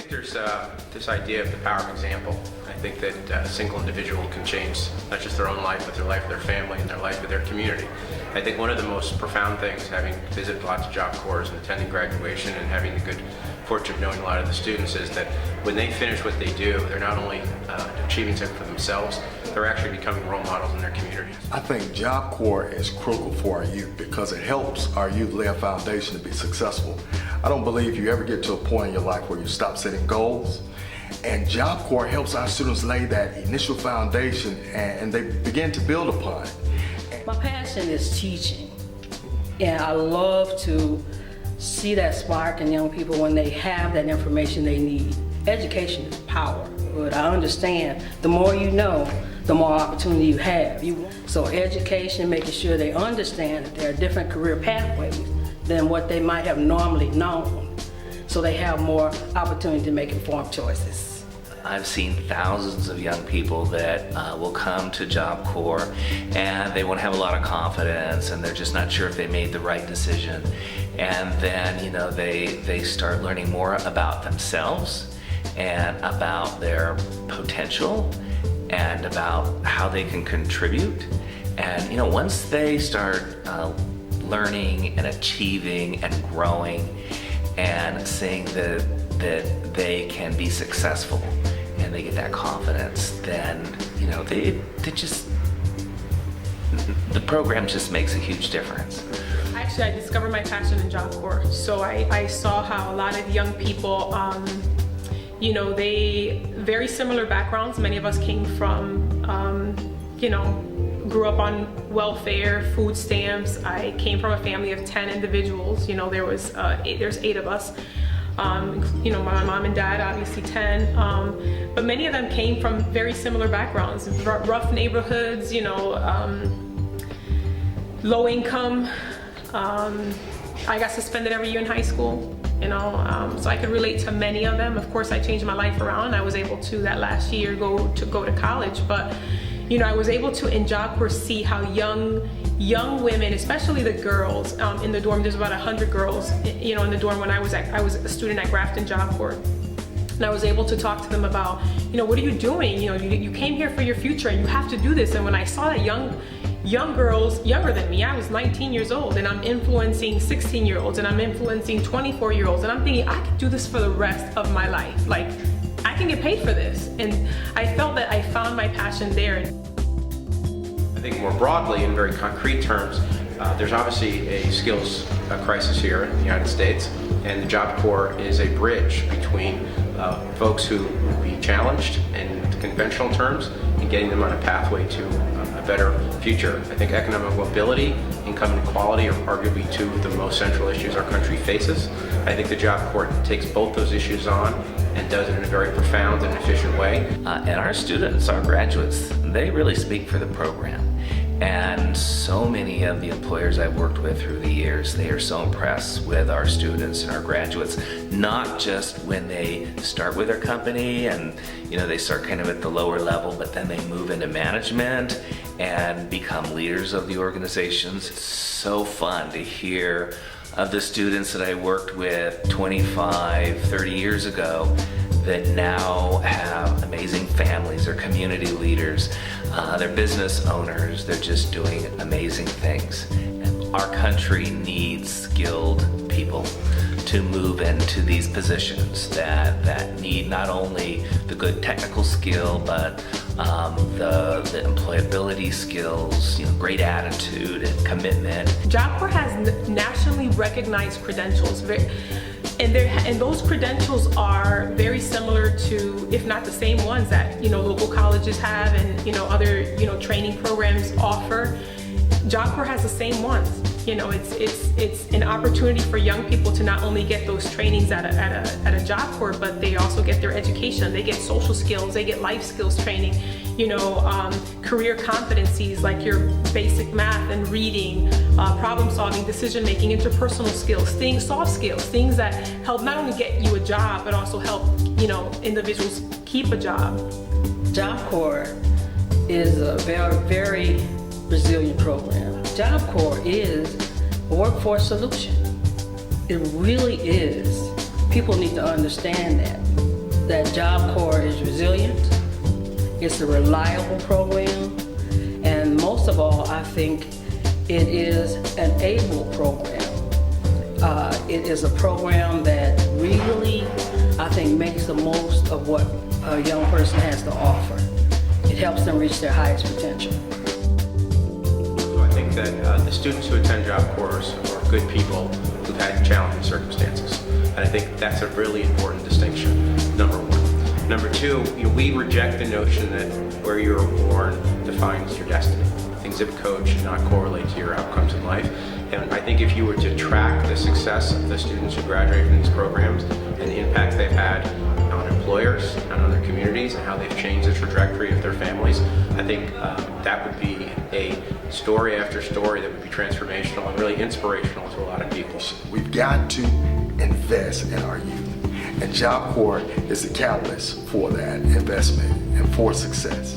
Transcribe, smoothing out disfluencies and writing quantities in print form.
think there's this idea of the power of example. I think that a single individual can change not just their own life, but their life of their family and their life of their community. I think one of the most profound things, having visited lots of Job Corps and attending graduation and having the good fortune of knowing a lot of the students, is that when they finish what they do, they're not only achieving something for themselves, they're actually becoming role models in their communities. I think Job Corps is critical for our youth because it helps our youth lay a foundation to be successful. I don't believe you ever get to a point in your life where you stop setting goals. And Job Corps helps our students lay that initial foundation and they begin to build upon it. My passion is teaching, and I love to see that spark in young people when they have that information they need. Education is power, but I understand the more you know, the more opportunity you have. So education, making sure they understand that there are different career pathways than what they might have normally known, so they have more opportunity to make informed choices. I've seen thousands of young people that will come to Job Corps and they won't have a lot of confidence and they're just not sure if they made the right decision. And then, you know, they start learning more about themselves and about their potential and about how they can contribute. And, you know, once they start learning and achieving and growing and seeing that they can be successful and they get that confidence, then, you know, the program just makes a huge difference. Actually, I discovered my passion in Job Corps. So I saw how a lot of young people, you know, they very similar backgrounds. Many of us came from, you know, grew up on welfare, food stamps. I came from a family of 10 individuals. You know, there's 8 of us. You know, my mom and dad, obviously 10, but many of them came from very similar backgrounds, rough neighborhoods, you know, low income. I got suspended every year in high school, you know, so I could relate to many of them. Of course, I changed my life around. I was able to, that last year, go to college, but, you know, I was able to, in Job Corps, see how young women, especially the girls, in the dorm, there's about 100 girls, you know, in the dorm when I was a student at Grafton Job Corps. And I was able to talk to them about, you know, what are you doing? You know, you came here for your future and you have to do this. And when I saw that young girls, younger than me, I was 19 years old, and I'm influencing 16-year-olds and I'm influencing 24-year-olds, and I'm thinking, I could do this for the rest of my life. Like, I can get paid for this. And I felt that I found my passion there. I think more broadly, in very concrete terms, there's obviously a skills crisis here in the United States, and the Job Corps is a bridge between folks who would be challenged in conventional terms and getting them on a pathway to a better future. I think economic mobility, income inequality are arguably two of the most central issues our country faces. I think the Job Corps takes both those issues on and does it in a very profound and efficient way. And our students, our graduates, they really speak for the program. And so many of the employers I've worked with through the years, they are so impressed with our students and our graduates, not just when they start with their company and, you know, they start kind of at the lower level, but then they move into management and become leaders of the organizations. It's so fun to hear of the students that I worked with 25, 30 years ago that now have amazing families, they're community leaders, they're business owners, they're just doing amazing things. And our country needs skilled people to move into these positions that need not only the good technical skill, but the employability skills, you know, great attitude and commitment. Job Corps has nationally recognized credentials, and those credentials are very similar to, if not the same ones that, you know, local colleges have and, you know, other, you know, training programs offer. Job Corps has the same ones. You know, it's an opportunity for young people to not only get those trainings at a Job Corps, but they also get their education. They get social skills, they get life skills training, you know, career competencies like your basic math and reading, problem solving, decision making, interpersonal skills, soft skills, things that help not only get you a job, but also help, you know, individuals keep a job. Job Corps is a very, very resilient program. Job Corps is a workforce solution. It really is. People need to understand that. that Job Corps is resilient, it's a reliable program, and most of all, I think it is an able program. It is a program that really, I think, makes the most of what a young person has to offer. It helps them reach their highest potential. So I think that the students who attend Job Corps are good people who've had challenging circumstances. And I think that's a really important distinction, number one. Number two, we reject the notion that where you were born defines your destiny. I think zip code should not correlate to your outcomes in life. And I think if you were to track the success of the students who graduate from these programs and the impact they've had on employers and on their communities and how they've changed the trajectory of their families, I think that would be a story after story that would be transformational and really inspirational to a lot of people. We've got to invest in our youth, and Job Corps is the catalyst for that investment and for success.